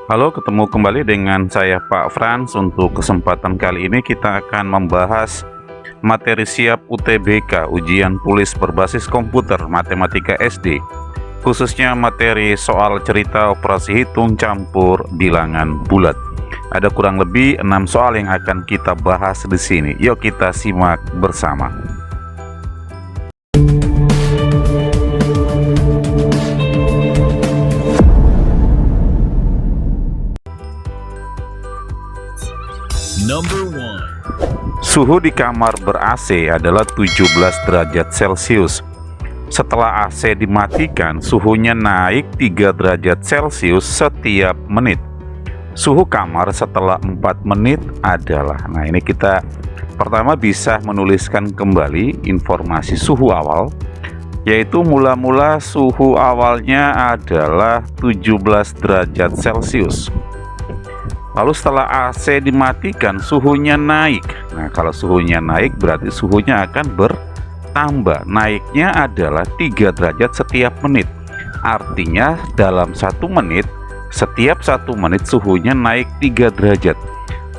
Halo, ketemu kembali dengan saya Pak Frans. Untuk kesempatan kali ini kita akan membahas materi siap UTBK, ujian tulis berbasis komputer matematika SD, khususnya materi soal cerita operasi hitung campur bilangan bulat. Ada kurang lebih 6 soal yang akan kita bahas di sini. Yuk kita simak bersama. Number 1. Suhu di kamar ber-AC adalah 17 derajat Celcius. Setelah AC dimatikan, suhunya naik 3 derajat Celcius setiap menit. Suhu kamar setelah 4 menit adalah, nah ini kita pertama bisa menuliskan kembali informasi suhu awal, yaitu mula-mula suhu awalnya adalah 17 derajat Celcius. Lalu setelah AC dimatikan, suhunya naik. Nah, kalau suhunya naik berarti suhunya akan bertambah. Naiknya adalah 3 derajat setiap menit. Artinya dalam 1 menit, setiap 1 menit suhunya naik 3 derajat.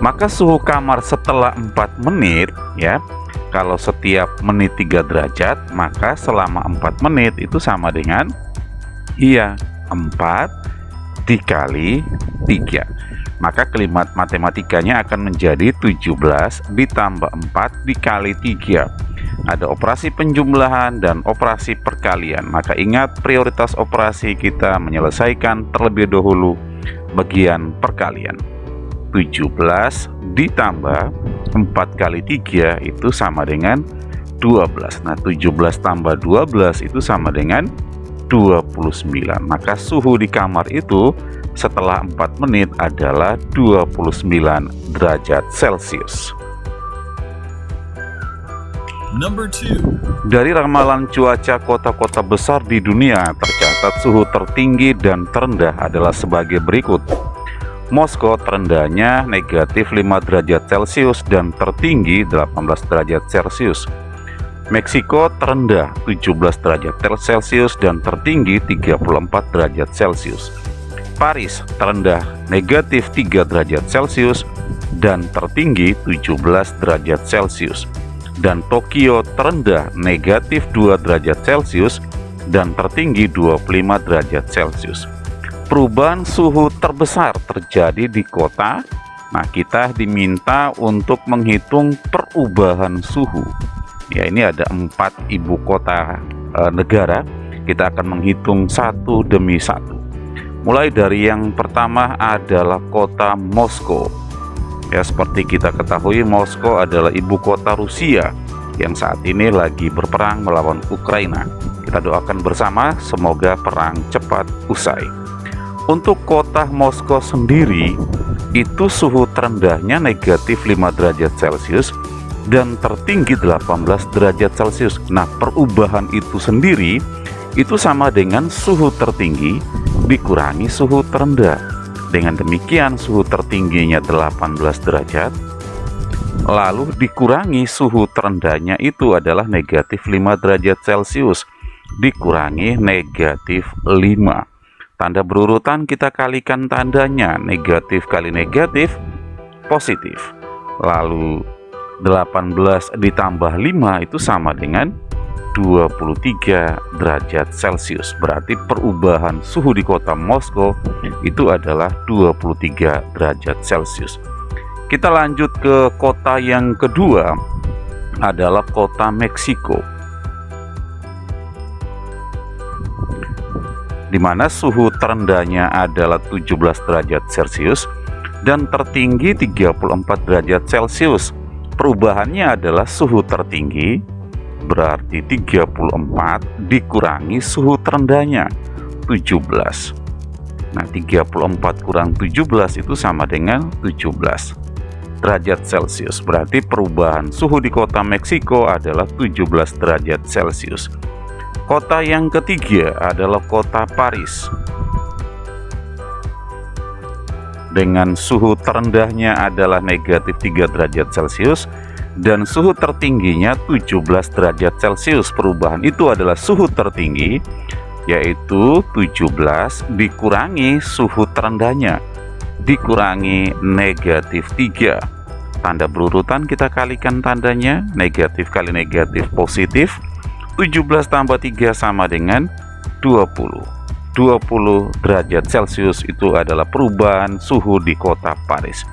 Maka suhu kamar setelah 4 menit, ya, kalau setiap menit 3 derajat, maka selama 4 menit itu sama dengan 4 dikali 3. Maka kalimat matematikanya akan menjadi 17 ditambah 4 dikali 3. Ada operasi penjumlahan dan operasi perkalian. Maka ingat, prioritas operasi kita menyelesaikan terlebih dahulu bagian perkalian. 17 ditambah 4 kali 3 itu sama dengan 12. Nah, 17 tambah 12 itu sama dengan 29. Maka suhu di kamar itu setelah 4 menit adalah 29 derajat Celcius. Number 2. Dari ramalan cuaca kota-kota besar di dunia, tercatat suhu tertinggi dan terendah adalah sebagai berikut. Moskow terendahnya negatif 5 derajat Celcius dan tertinggi 18 derajat Celcius. Meksiko terendah 17 derajat Celcius dan tertinggi 34 derajat Celcius. Paris terendah negatif 3 derajat Celcius dan tertinggi 17 derajat Celcius. Dan Tokyo terendah negatif 2 derajat Celcius dan tertinggi 25 derajat Celcius. Perubahan suhu terbesar terjadi di kota. Nah, kita diminta untuk menghitung perubahan suhu. Ya, ini ada 4 ibu kota negara. Kita akan menghitung satu demi satu. Mulai dari yang pertama adalah kota Moskow. Ya, seperti kita ketahui, Moskow adalah ibu kota Rusia yang saat ini lagi berperang melawan Ukraina. Kita doakan bersama semoga perang cepat usai. Untuk kota Moskow sendiri, itu suhu terendahnya negatif 5 derajat Celcius dan tertinggi 18 derajat Celcius. Nah, perubahan itu sendiri itu sama dengan suhu tertinggi dikurangi suhu terendah. Dengan demikian suhu tertingginya 18 derajat, lalu dikurangi suhu terendahnya itu adalah negatif 5 derajat Celcius dikurangi negatif 5. Tanda berurutan kita kalikan tandanya, negatif kali negatif positif. Lalu 18 ditambah 5 itu sama dengan 23 derajat Celcius. Berarti perubahan suhu di kota Moskow itu adalah 23 derajat Celcius. Kita lanjut ke kota yang kedua, adalah kota Meksiko, di mana suhu terendahnya adalah 17 derajat Celcius dan tertinggi 34 derajat Celcius. Perubahannya adalah suhu tertinggi berarti 34 dikurangi suhu terendahnya 17. Nah, 34 kurang 17 itu sama dengan 17 derajat Celcius. Berarti perubahan suhu di kota Meksiko adalah 17 derajat Celcius. Kota yang ketiga adalah kota Paris. Dengan suhu terendahnya adalah negatif 3 derajat Celcius dan suhu tertingginya 17 derajat Celcius. Perubahan itu adalah suhu tertinggi, yaitu 17 dikurangi suhu terendahnya dikurangi negatif 3. Tanda berurutan kita kalikan tandanya, negatif kali negatif positif. 17 tambah 3 sama dengan 20. 20 derajat Celcius itu adalah perubahan suhu di kota Paris.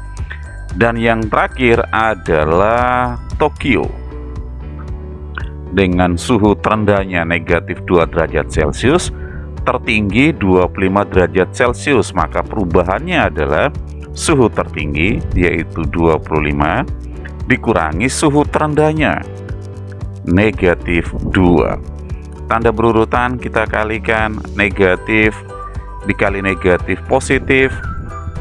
Dan yang terakhir adalah Tokyo. Dengan suhu terendahnya negatif 2 derajat Celcius, tertinggi 25 derajat Celcius, maka perubahannya adalah suhu tertinggi yaitu 25 dikurangi suhu terendahnya negatif 2. Tanda berurutan kita kalikan, negatif dikali negatif positif,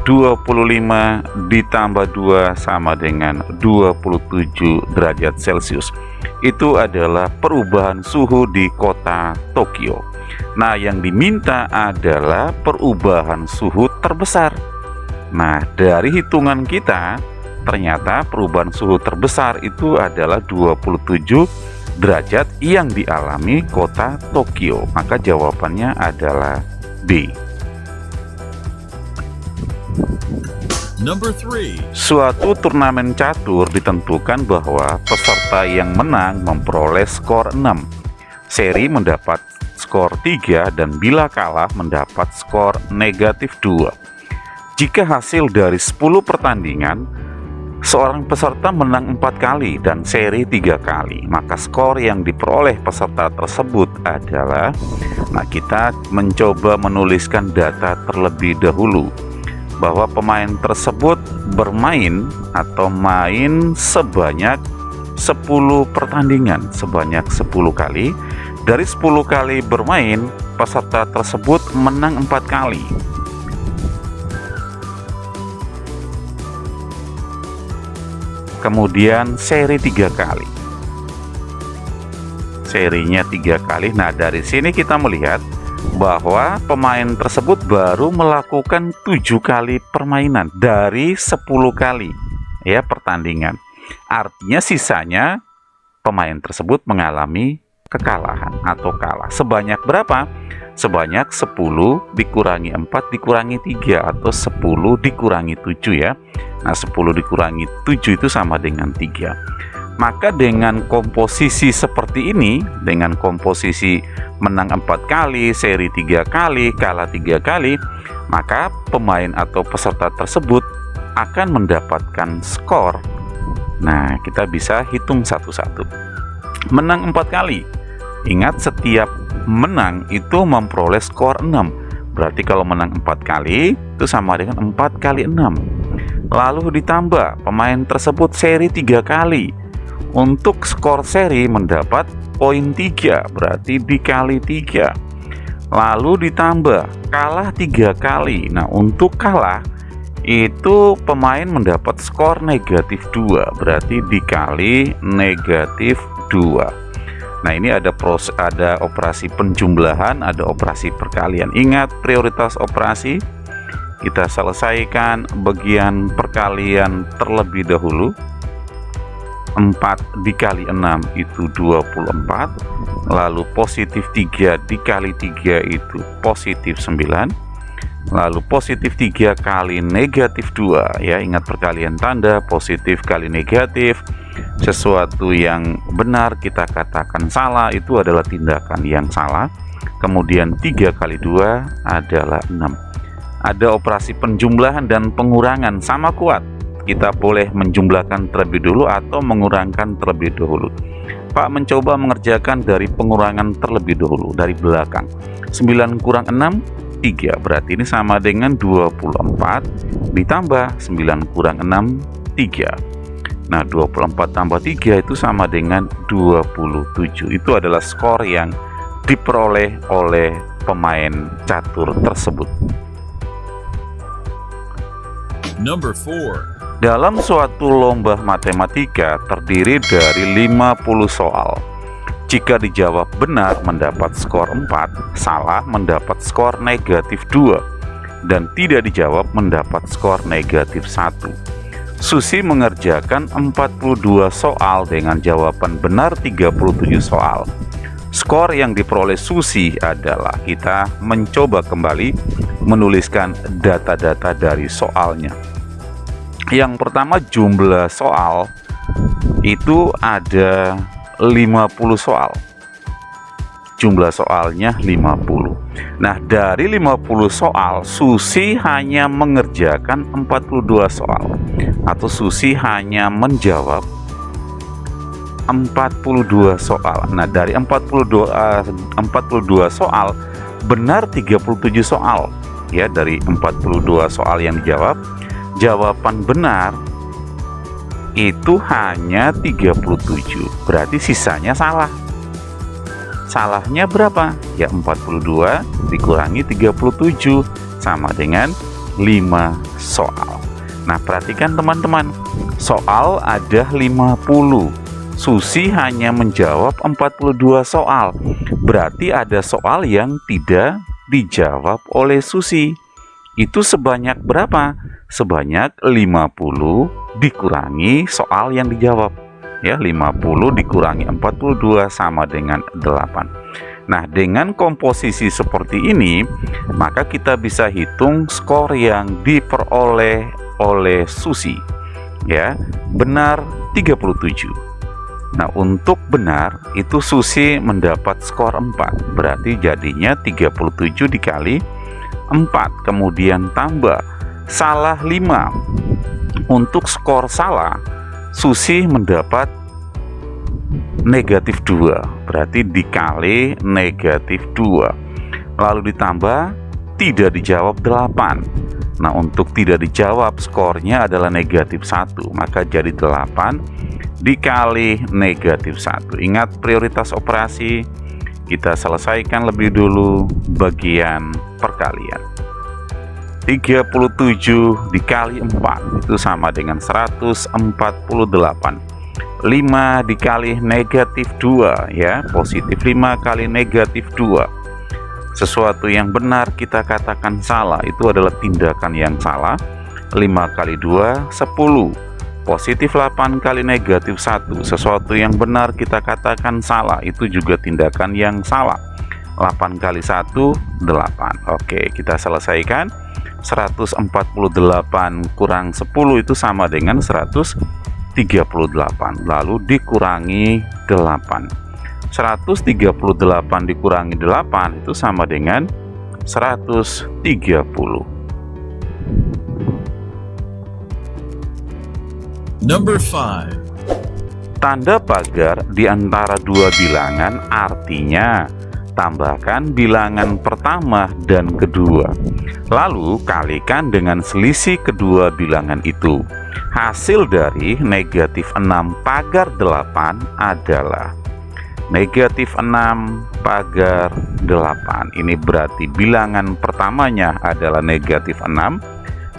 25 ditambah 2 sama dengan 27 derajat Celcius. Itu adalah perubahan suhu di kota Tokyo. Nah, yang diminta adalah perubahan suhu terbesar. Nah, dari hitungan kita, ternyata perubahan suhu terbesar itu adalah 27 derajat yang dialami kota Tokyo. Maka jawabannya adalah B. Number 3. Suatu turnamen catur ditentukan bahwa peserta yang menang memperoleh skor 6. Seri mendapat skor 3 dan bila kalah mendapat skor negatif 2. Jika hasil dari 10 pertandingan, seorang peserta menang 4 kali dan seri 3 kali, maka skor yang diperoleh peserta tersebut adalah, nah kita mencoba menuliskan data terlebih dahulu, bahwa pemain tersebut bermain atau main sebanyak 10 pertandingan, sebanyak 10 kali. Dari 10 kali bermain, peserta tersebut menang 4 kali. Kemudian seri 3 kali. Serinya 3 kali. Nah, dari sini kita melihat bahwa pemain tersebut baru melakukan 7 kali permainan dari 10 kali ya pertandingan. Artinya sisanya pemain tersebut mengalami kekalahan atau kalah. Sebanyak berapa? Sebanyak 10 dikurangi 4 dikurangi 3 atau 10 dikurangi 7 ya. Nah, 10 dikurangi 7 itu sama dengan 3. Maka dengan komposisi seperti ini, dengan komposisi menang 4 kali, seri 3 kali, kalah 3 kali, maka pemain atau peserta tersebut akan mendapatkan skor. Nah, kita bisa hitung satu-satu. Menang 4 kali. Ingat, setiap menang itu memperoleh skor 6. Berarti kalau menang 4 kali itu sama dengan 4 kali 6. Lalu ditambah pemain tersebut seri 3 kali. Untuk skor seri mendapat poin 3, berarti dikali 3. Lalu ditambah kalah 3 kali. Nah, untuk kalah itu pemain mendapat skor negatif 2, berarti dikali negatif 2. Nah, ini ada operasi penjumlahan, ada operasi perkalian. Ingat prioritas operasi, kita selesaikan bagian perkalian terlebih dahulu. 4 dikali 6 itu 24. Lalu positif 3 dikali 3 itu positif 9. Lalu positif 3 kali negatif 2 ya, ingat perkalian tanda, positif kali negatif. Sesuatu yang benar kita katakan salah, itu adalah tindakan yang salah. Kemudian 3 kali 2 adalah 6. Ada operasi penjumlahan dan pengurangan sama kuat. Kita boleh menjumlahkan terlebih dulu atau mengurangkan terlebih dahulu. Pak mencoba mengerjakan dari pengurangan terlebih dahulu, dari belakang. 9 kurang 6, 3. Berarti ini sama dengan 24 ditambah 9 kurang 6, 3. Nah, 24 tambah 3 itu sama dengan 27. Itu adalah skor yang diperoleh oleh pemain catur tersebut. Number 4. Dalam suatu lomba matematika terdiri dari 50 soal. Jika dijawab benar mendapat skor 4, salah mendapat skor negatif 2, dan tidak dijawab mendapat skor negatif 1. Susi mengerjakan 42 soal dengan jawaban benar 37 soal. skor yang diperoleh Susi adalah kita mencoba kembali menuliskan data-data dari soalnya. Yang pertama, jumlah soal itu ada 50 soal. Jumlah soalnya 50. Nah, dari 50 soal, Susi hanya mengerjakan 42 soal, atau Susi hanya menjawab 42 soal. Nah, dari 42 soal, benar 37 soal. Ya, dari 42 soal yang dijawab, jawaban benar itu hanya 37. Berarti sisanya salah. Salahnya berapa? Ya, 42 dikurangi 37 sama dengan 5 soal. Nah, perhatikan teman-teman, soal ada 50. Susi hanya menjawab 42 soal. Berarti ada soal yang tidak dijawab oleh Susi. Itu sebanyak berapa? Sebanyak 50 dikurangi soal yang dijawab. Ya, 50 dikurangi 42 sama dengan 8. Nah, dengan komposisi seperti ini, maka kita bisa hitung skor yang diperoleh oleh Susi. Ya, benar 37. Nah, untuk benar itu Susi mendapat skor 4. Berarti jadinya 37 dikali 4, kemudian tambah salah 5. Untuk skor salah, Susi mendapat negatif 2, berarti dikali negatif 2, lalu ditambah tidak dijawab 8. Nah, untuk tidak dijawab skornya adalah negatif 1, maka jadi 8 dikali negatif 1. Ingat prioritas operasi, kita selesaikan lebih dulu bagian perkalian. 37 dikali 4 itu sama dengan 148. 5 dikali negatif 2, ya, positif 5 kali negatif 2. Sesuatu yang benar kita katakan salah, itu adalah tindakan yang salah. 5 kali 2, 10. Positif 8 kali negatif 1. Sesuatu yang benar kita katakan salah, itu juga tindakan yang salah. 8 kali 1, 8. Oke, kita selesaikan. 148 kurang 10 itu sama dengan 138, lalu dikurangi 8. 138 dikurangi 8 itu sama dengan 130. Number 5. Tanda pagar di antara dua bilangan artinya tambahkan bilangan pertama dan kedua, lalu kalikan dengan selisih kedua bilangan itu. Hasil dari negatif 6 pagar 8 adalah negatif 6 pagar 8. Ini berarti bilangan pertamanya adalah negatif 6,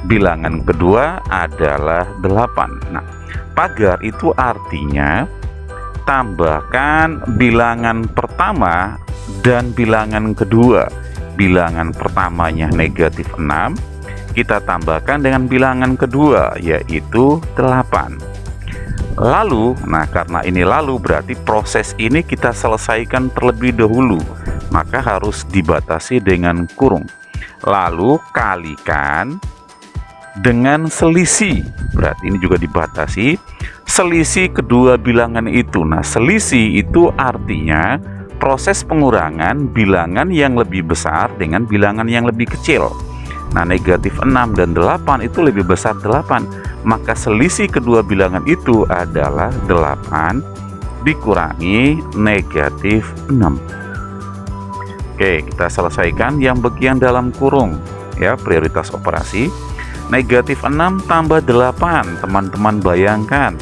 bilangan kedua adalah 8. Nah, pagar itu artinya tambahkan bilangan pertama dan bilangan kedua. Bilangan pertamanya negatif 6, kita tambahkan dengan bilangan kedua yaitu 8. Lalu, nah karena ini lalu berarti proses ini kita selesaikan terlebih dahulu, maka harus dibatasi dengan kurung. Lalu kalikan dengan selisih, berarti ini juga dibatasi selisih kedua bilangan itu. Nah, selisih itu artinya proses pengurangan bilangan yang lebih besar dengan bilangan yang lebih kecil. Nah, negatif 6 dan 8 itu lebih besar 8, maka selisih kedua bilangan itu adalah 8 dikurangi negatif 6. Oke, kita selesaikan yang bagian dalam kurung, ya, prioritas operasi. Negatif 6 tambah 8, teman-teman bayangkan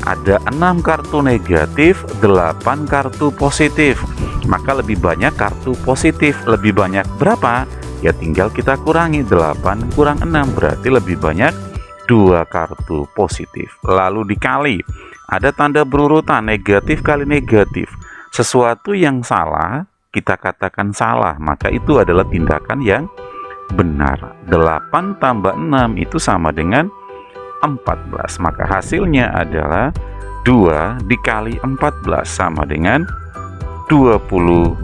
ada 6 kartu negatif, 8 kartu positif, maka lebih banyak kartu positif. Lebih banyak berapa? Ya tinggal kita kurangi, 8 kurang 6 berarti lebih banyak 2 kartu positif. Lalu dikali, ada tanda berurutan negatif kali negatif. Sesuatu yang salah kita katakan salah, maka itu adalah tindakan yang benar. 8 tambah 6 itu sama dengan 14, maka hasilnya adalah 2 dikali 14 sama dengan 28.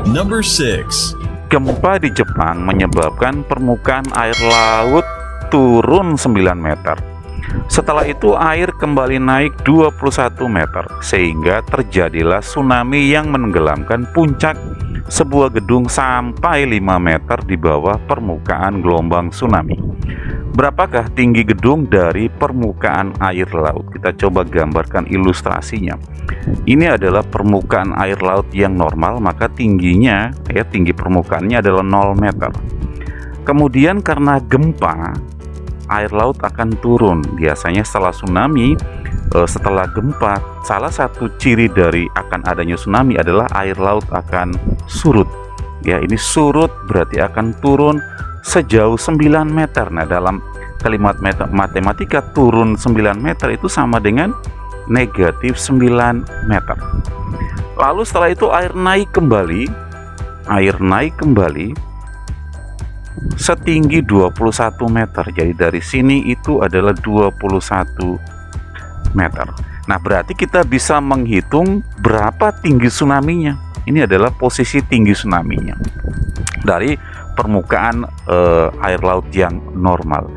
Number 6. Gempa di Jepang menyebabkan permukaan air laut turun 9 meter. Setelah itu air kembali naik 21 meter sehingga terjadilah tsunami yang menenggelamkan puncak sebuah gedung sampai 5 meter di bawah permukaan gelombang tsunami. Berapakah tinggi gedung dari permukaan air laut? Kita coba gambarkan ilustrasinya. Ini adalah permukaan air laut yang normal, maka tingginya, tinggi permukaannya adalah 0 meter. Kemudian karena gempa, air laut akan turun. Biasanya setelah tsunami, setelah gempa, salah satu ciri dari akan adanya tsunami adalah air laut akan surut. Ya, ini surut berarti akan turun sejauh 9 meter. Nah, dalam kalimat matematika turun 9 meter itu sama dengan negatif 9 meter. Lalu setelah itu air naik kembali setinggi 21 meter. Jadi dari sini itu adalah 21 meter. Nah, berarti kita bisa menghitung berapa tinggi tsunami-nya. Ini adalah posisi tinggi tsunami-nya dari permukaan air laut yang normal.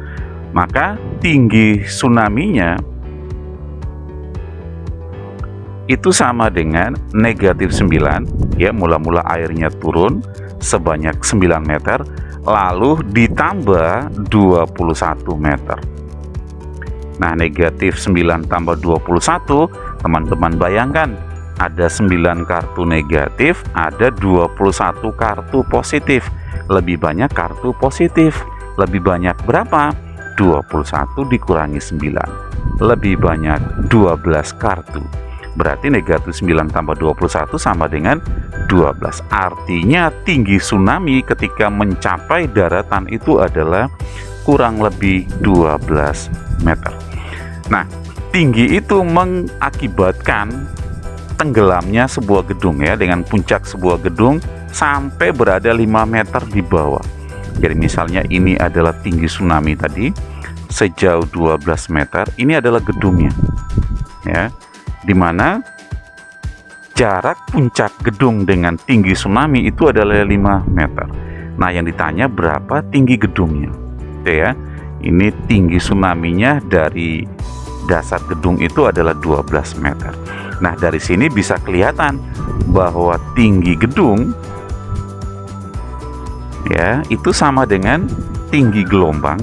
Maka tinggi tsunami-nya itu sama dengan negatif 9, ya, mula-mula airnya turun sebanyak 9 meter, lalu ditambah 21 meter. Nah, negatif 9 tambah 21, teman-teman bayangkan, ada 9 kartu negatif, ada 21 kartu positif. Lebih banyak kartu positif. Lebih banyak berapa? 21 dikurangi 9. Lebih banyak 12 kartu. Berarti negatif 9 tambah 21 sama dengan 12. Artinya tinggi tsunami ketika mencapai daratan itu adalah kurang lebih 12 meter. Nah, tinggi itu mengakibatkan tenggelamnya sebuah gedung, ya, dengan puncak sebuah gedung sampai berada 5 meter di bawah. Jadi misalnya ini adalah tinggi tsunami tadi sejauh 12 meter, ini adalah gedungnya, ya, dimana jarak puncak gedung dengan tinggi tsunami itu adalah 5 meter. Nah, yang ditanya berapa tinggi gedungnya, ya. Ini tinggi tsunami-nya dari dasar gedung itu adalah 12 meter. Nah, dari sini bisa kelihatan bahwa tinggi gedung, ya, itu sama dengan tinggi gelombang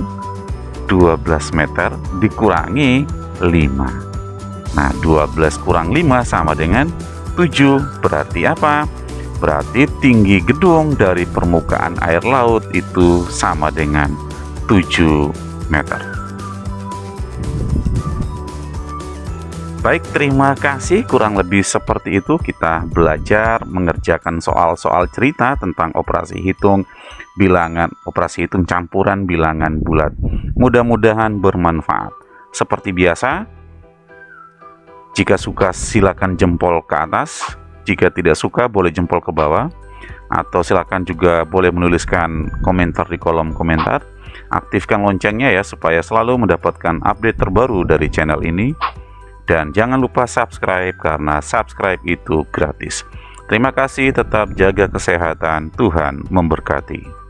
12 meter dikurangi 5. Nah, 12 kurang 5 sama dengan 7. Berarti apa? Berarti tinggi gedung dari permukaan air laut itu sama dengan 7 meter. Baik, terima kasih. Kurang lebih seperti itu kita belajar mengerjakan soal-soal cerita tentang operasi hitung bilangan, operasi hitung campuran bilangan bulat. Mudah-mudahan bermanfaat. Seperti biasa, jika suka silakan jempol ke atas, jika tidak suka boleh jempol ke bawah, atau silakan juga boleh menuliskan komentar di kolom komentar. Aktifkan loncengnya ya supaya selalu mendapatkan update terbaru dari channel ini. Dan jangan lupa subscribe karena subscribe itu gratis. Terima kasih, tetap jaga kesehatan, Tuhan memberkati.